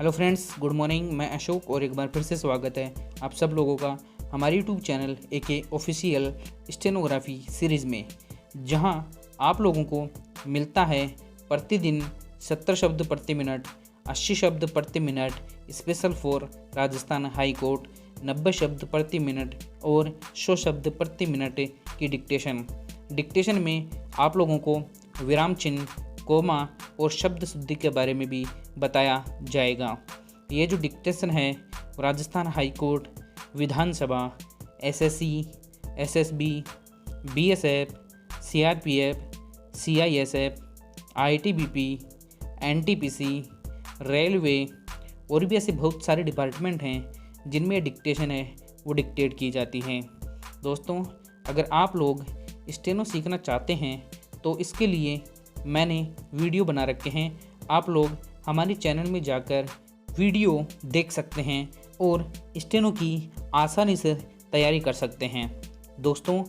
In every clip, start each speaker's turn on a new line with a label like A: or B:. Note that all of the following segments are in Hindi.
A: Hello friends, good morning. मैं अशोक और एक बार फिर से स्वागत है आप सब लोगों का हमारे YouTube channel AK official stenography series में, जहां आप लोगों को मिलता है प्रतिदिन 70 शब्द प्रति मिनट, 80 शब्द प्रति minute special for Rajasthan high court, 90 शब्द प्रति मिनट और 100 शब्द प्रति मिनट की डिक्टेशन में आप लोगों को विराम चिन्ह, कोमा और शब्द शुद्धि के बारे में भी बताया जाएगा। ये जो डिक्टेशन है राजस्थान हाई कोर्ट, विधानसभा, SSC, SSB, BSF, CRPF, CISF, ITBP, NTPC, railway और भी ऐसे बहुत सारे डिपार्टमेंट हैं जिनमें डिक्टेशन है वो डिक्टेट की जाती हैं। दोस्तों, अगर आप लोग स्टेनो सीखना चाहते हैं तो इसके लिए मैंने वीडियो बना रखे हैं। आप लोग हमारे चैनल में जाकर वीडियो देख सकते हैं और स्टेनो की आसानी से तैयारी कर सकते हैं। दोस्तों,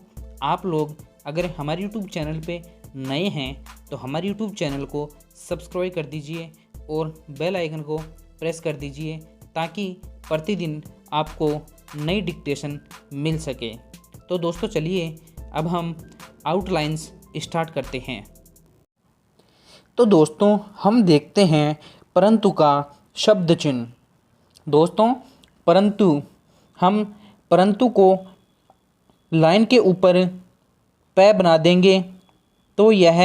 A: आप लोग अगर हमारे यूट्यूब चैनल पे नए हैं तो हमारे यूट्यूब चैनल को सब्सक्राइब कर दीजिए और बेल आइकन को प्रेस कर दीजिए ताकि प्रतिदिन आपको नई डिक्टेशन मिल सके। तो दोस्तों, चलिए अब हम आउटलाइंस स्टार्ट करते हैं। तो दोस्तों, हम देखते हैं परंतु का शब्द चिन्ह। दोस्तों, हम परंतु को लाइन के ऊपर पै बना देंगे तो यह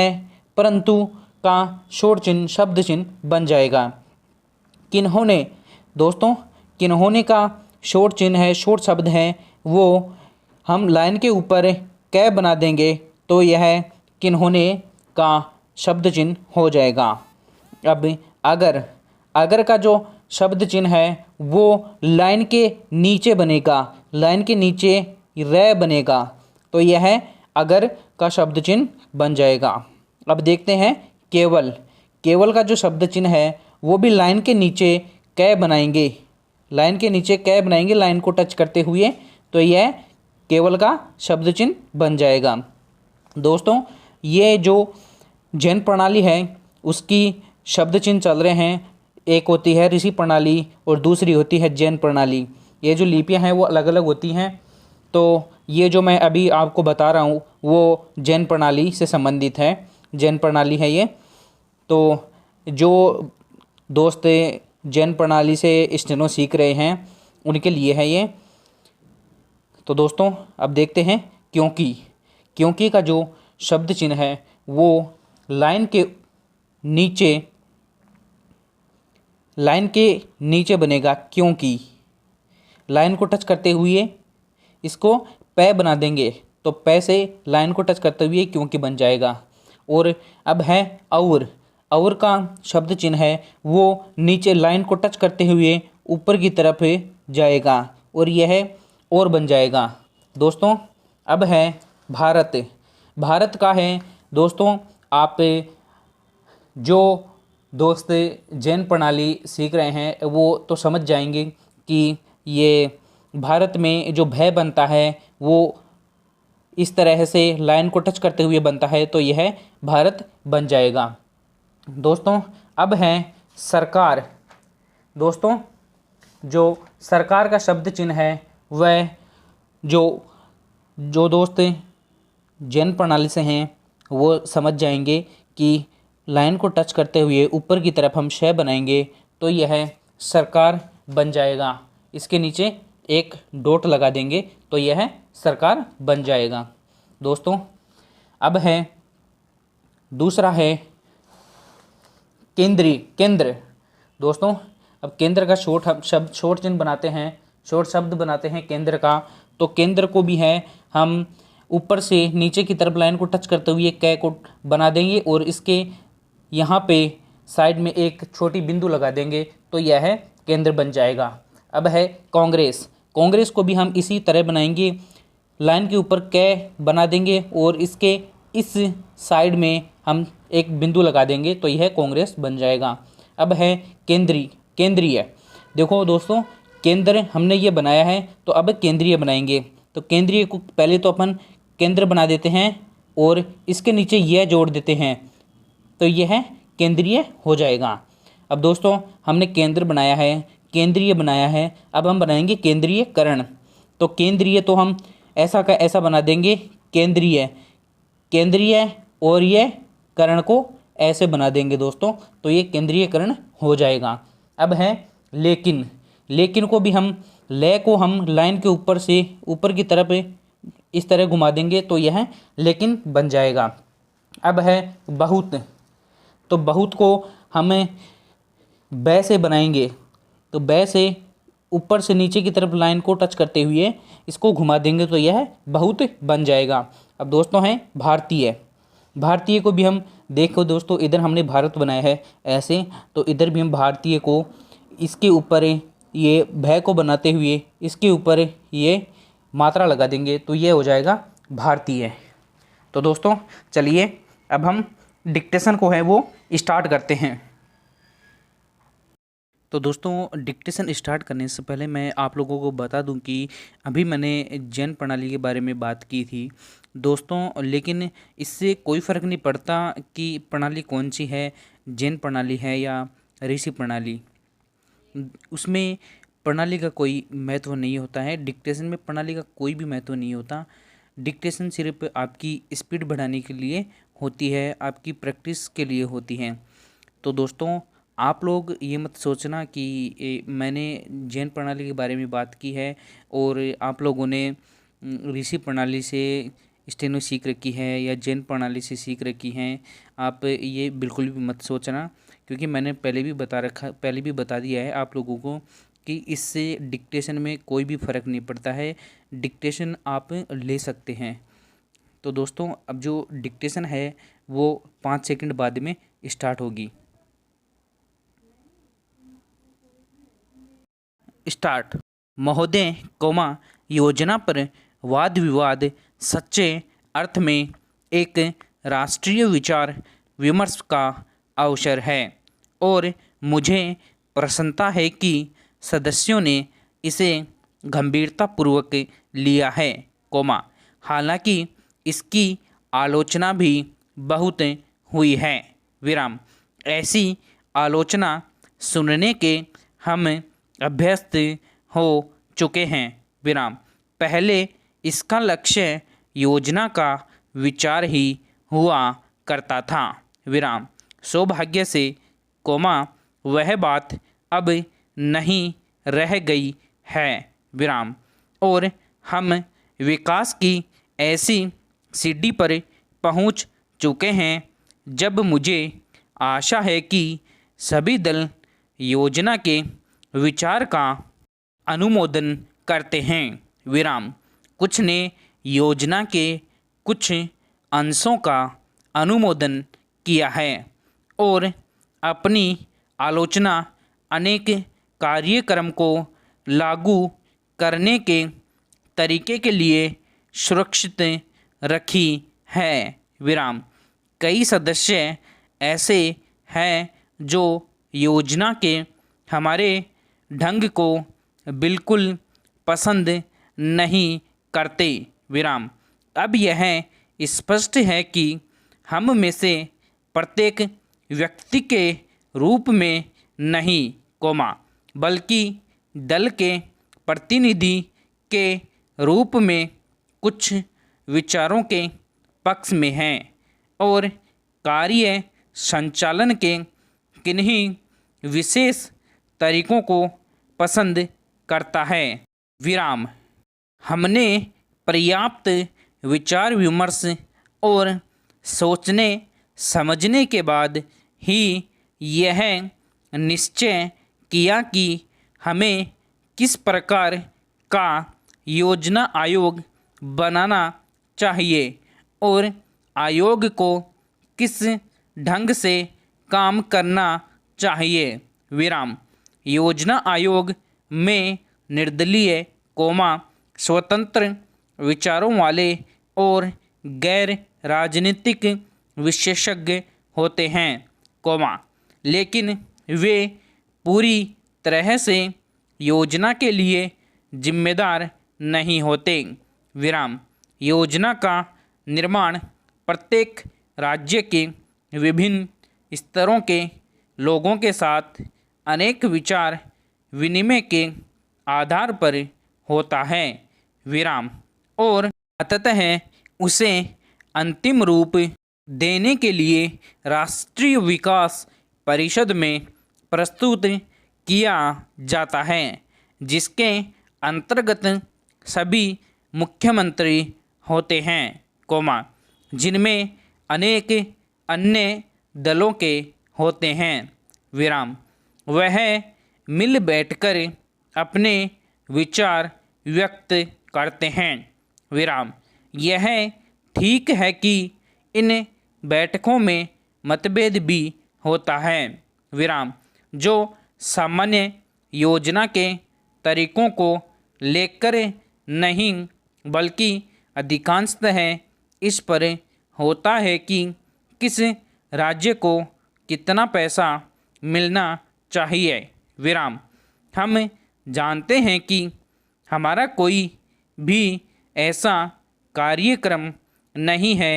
A: परंतु का शॉर्ट चिन्ह, शब्द चिन्ह बन जाएगा। किन्होंने, दोस्तों, किन्होंने का शॉर्ट चिन्ह है, शॉर्ट शब्द है, वो हम लाइन के ऊपर कै बना देंगे तो यह किन्होंने का शब्द चिन्ह हो जाएगा। अब अगर का जो शब्द चिन्ह है वो लाइन के नीचे बनेगा, लाइन के नीचे रै बनेगा तो यह अगर का शब्द चिन्ह बन जाएगा। अब देखते हैं केवल का जो शब्द चिन्ह है वो भी लाइन के नीचे कै बनाएंगे, लाइन के नीचे कै बनाएंगे लाइन को टच करते हुए, तो यह केवल का शब्द चिन्ह बन जाएगा। दोस्तों, ये जो जैन प्रणाली है उसकी शब्द चिन्ह चल रहे हैं। एक होती है ऋषि प्रणाली और दूसरी होती है जैन प्रणाली। ये जो लिपियां हैं वो अलग अलग होती हैं। तो ये जो मैं अभी आपको बता रहा हूँ वो जैन प्रणाली से संबंधित है, जैन प्रणाली है ये। तो जो दोस्त जैन प्रणाली से स्टेनो सीख रहे हैं उनके लिए है ये। तो दोस्तों, अब देखते हैं क्योंकि का जो शब्द चिन्ह है वो लाइन के नीचे बनेगा। क्योंकि लाइन को टच करते हुए इसको पै बना देंगे तो पै से लाइन को टच करते हुए क्योंकि बन जाएगा। और अब है और का शब्द चिन्ह है वो नीचे लाइन को टच करते हुए ऊपर की तरफ जाएगा और यह और बन जाएगा। दोस्तों, अब है भारत का है। दोस्तों, आप जो दोस्त जैन प्रणाली सीख रहे हैं वो तो समझ जाएंगे कि ये भारत में जो भय बनता है वो इस तरह से लाइन को टच करते हुए बनता है तो यह भारत बन जाएगा। दोस्तों, अब है सरकार। दोस्तों, जो सरकार का शब्द चिन्ह है वह जो दोस्त जैन प्रणाली से हैं वो समझ जाएंगे कि लाइन को टच करते हुए ऊपर की तरफ हम शय बनाएंगे तो यह सरकार बन जाएगा। इसके नीचे एक डॉट लगा देंगे तो यह सरकार बन जाएगा। दोस्तों, अब है दूसरा है केंद्र। दोस्तों, अब केंद्र का शॉर्ट चिन्ह बनाते हैं, शॉर्ट शब्द बनाते हैं केंद्र का। तो केंद्र को भी है हम ऊपर से नीचे की तरफ लाइन को टच करते हुए कै को बना देंगे और इसके यहाँ पे साइड में एक छोटी बिंदु लगा देंगे तो यह केंद्र बन जाएगा। अब है कांग्रेस को भी हम इसी तरह बनाएंगे, लाइन के ऊपर कै बना देंगे और इसके इस साइड में हम एक बिंदु लगा देंगे तो यह कांग्रेस बन जाएगा। अब है केंद्रीय। देखो दोस्तों, केंद्र हमने ये बनाया है तो अब केंद्रीय बनाएंगे। तो केंद्रीय को पहले तो अपन केंद्र बना देते हैं और इसके नीचे यह जोड़ देते हैं तो यह केंद्रीय हो जाएगा। अब दोस्तों हमने केंद्र बनाया है, केंद्रीय बनाया है, अब हम बनाएंगे केंद्रीयकरण। तो केंद्रीय तो हम ऐसा का ऐसा बना देंगे केंद्रीय, केंद्रीय, और ये करण को ऐसे बना देंगे दोस्तों, तो ये केंद्रीयकरण हो जाएगा। अब है लेकिन, लेकिन को भी हम ले को हम लाइन के ऊपर से ऊपर की तरफ इस तरह घुमा देंगे तो यह लेकिन बन जाएगा। अब है बहुत, तो बहुत को हमें बै से बनाएंगे, तो बै से ऊपर से नीचे की तरफ लाइन को टच करते हुए इसको घुमा देंगे तो यह बहुत बन जाएगा। अब दोस्तों है भारतीय, भारतीय को भी हम देखो दोस्तों, इधर हमने भारत बनाया है ऐसे, तो इधर भी हम भारतीय को इसके ऊपर ये भय को बनाते हुए इसके ऊपर ये मात्रा लगा देंगे तो ये हो जाएगा भारतीय। तो दोस्तों चलिए अब हम डिक्टेशन को है वो स्टार्ट करते हैं। तो दोस्तों डिक्टेशन स्टार्ट करने से पहले मैं आप लोगों को बता दूं कि अभी मैंने जैन प्रणाली के बारे में बात की थी दोस्तों, लेकिन इससे कोई फ़र्क नहीं पड़ता कि प्रणाली कौन सी है, जैन प्रणाली है या ऋषि प्रणाली, उसमें प्रणाली का कोई महत्व नहीं होता है। डिक्टेशन में प्रणाली का कोई भी महत्व नहीं होता। डिक्टेशन सिर्फ आपकी स्पीड बढ़ाने के लिए होती है, आपकी प्रैक्टिस के लिए होती है। तो दोस्तों आप लोग ये मत सोचना कि मैंने जैन प्रणाली के बारे में बात की है और आप लोगों ने ऋषि प्रणाली से स्टेनो सीख रखी है या जैन प्रणाली से सीख रखी हैं। आप ये बिल्कुल भी मत सोचना, क्योंकि मैंने पहले भी बता दिया है आप लोगों को कि इससे डिक्टेशन में कोई भी फ़र्क नहीं पड़ता है, डिक्टेशन आप ले सकते हैं। तो दोस्तों अब जो डिक्टेशन है वो 5 सेकंड बाद में स्टार्ट होगी। स्टार्ट। महोदय कोमा योजना पर वाद विवाद सच्चे अर्थ में एक राष्ट्रीय विचार विमर्श का अवसर है और मुझे प्रसन्नता है कि सदस्यों ने इसे गंभीरतापूर्वक लिया है, कोमा हालांकि इसकी आलोचना भी बहुत हुई है, विराम। ऐसी आलोचना सुनने के हम अभ्यस्त हो चुके हैं, विराम। पहले इसका लक्ष्य योजना का विचार ही हुआ करता था, विराम। सौभाग्य से कोमा वह बात अब नहीं रह गई है, विराम, और हम विकास की ऐसी सीढ़ी पर पहुंच चुके हैं जब मुझे आशा है कि सभी दल योजना के विचार का अनुमोदन करते हैं, विराम। कुछ ने योजना के कुछ अंशों का अनुमोदन किया है और अपनी आलोचना अनेक कार्यक्रम को लागू करने के तरीके के लिए सुरक्षित रखी है, विराम। कई सदस्य ऐसे हैं जो योजना के हमारे ढंग को बिल्कुल पसंद नहीं करते, विराम। अब यह स्पष्ट है कि हम में से प्रत्येक व्यक्ति के रूप में नहीं, कोमा, बल्कि दल के प्रतिनिधि के रूप में कुछ विचारों के पक्ष में हैं और कार्य संचालन के किन्हीं विशेष तरीकों को पसंद करता है, विराम। हमने पर्याप्त विचार विमर्श और सोचने समझने के बाद ही यह निश्चय किया कि हमें किस प्रकार का योजना आयोग बनाना चाहिए और आयोग को किस ढंग से काम करना चाहिए, विराम। योजना आयोग में निर्दलीय, कोमा, स्वतंत्र विचारों वाले और गैर राजनीतिक विशेषज्ञ होते हैं, कोमा, लेकिन वे पूरी तरह से योजना के लिए जिम्मेदार नहीं होते, विराम। योजना का निर्माण प्रत्येक राज्य के विभिन्न स्तरों के लोगों के साथ अनेक विचार विनिमय के आधार पर होता है, विराम, और अंततः उसे अंतिम रूप देने के लिए राष्ट्रीय विकास परिषद में प्रस्तुत किया जाता है, जिसके अंतर्गत सभी मुख्यमंत्री होते हैं, जिनमें अनेक अन्य दलों के होते हैं, विराम। वह मिल बैठकर अपने विचार व्यक्त करते हैं, विराम। यह ठीक है कि इन बैठकों में मतभेद भी होता है, विराम, जो सामान्य योजना के तरीकों को लेकर नहीं बल्कि अधिकांशतः इस पर होता है कि किस राज्य को कितना पैसा मिलना चाहिए, विराम। हम जानते हैं कि हमारा कोई भी ऐसा कार्यक्रम नहीं है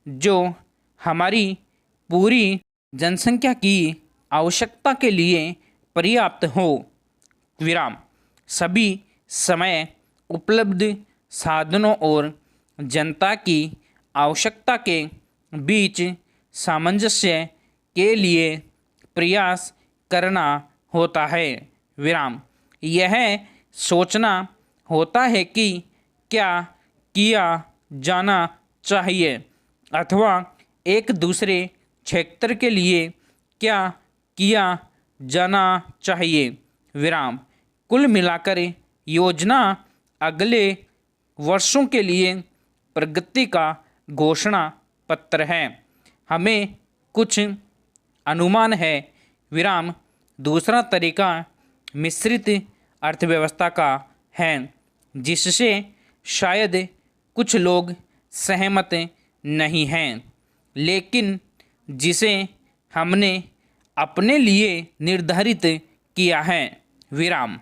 A: जो हमारी पूरी जनसंख्या की आवश्यकता के लिए पर्याप्त हो, विराम। सभी समय उपलब्ध साधनों और जनता की आवश्यकता के बीच सामंजस्य के लिए प्रयास करना होता है, विराम। यह सोचना होता है कि क्या किया जाना चाहिए अथवा एक दूसरे क्षेत्र के लिए क्या किया जाना चाहिए, विराम। कुल मिलाकर योजना अगले वर्षों के लिए प्रगति का घोषणा पत्र है। हमें कुछ अनुमान है, विराम। दूसरा तरीका मिश्रित अर्थव्यवस्था का है, जिससे शायद कुछ लोग सहमत नहीं हैं, लेकिन जिसे हमने अपने लिए निर्धारित किया है, विराम।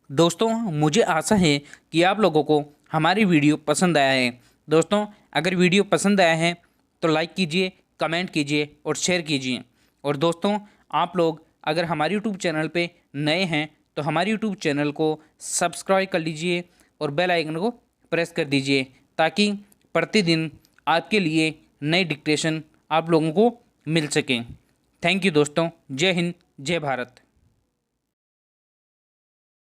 A: दोस्तों, मुझे आशा है कि आप लोगों को हमारी वीडियो पसंद आया है। दोस्तों, अगर वीडियो पसंद आया है तो लाइक कीजिए, कमेंट कीजिए और शेयर कीजिए। और दोस्तों, आप लोग अगर हमारे यूट्यूब चैनल पे नए हैं तो हमारे यूट्यूब चैनल को सब्सक्राइब कर लीजिए और बेल आइकन को प्रेस कर दीजिए, ताकि प्रतिदिन आपके लिए नए डिक्टेशन आप लोगों को मिल सकें। थैंक यू दोस्तों। जय हिंद, जय भारत।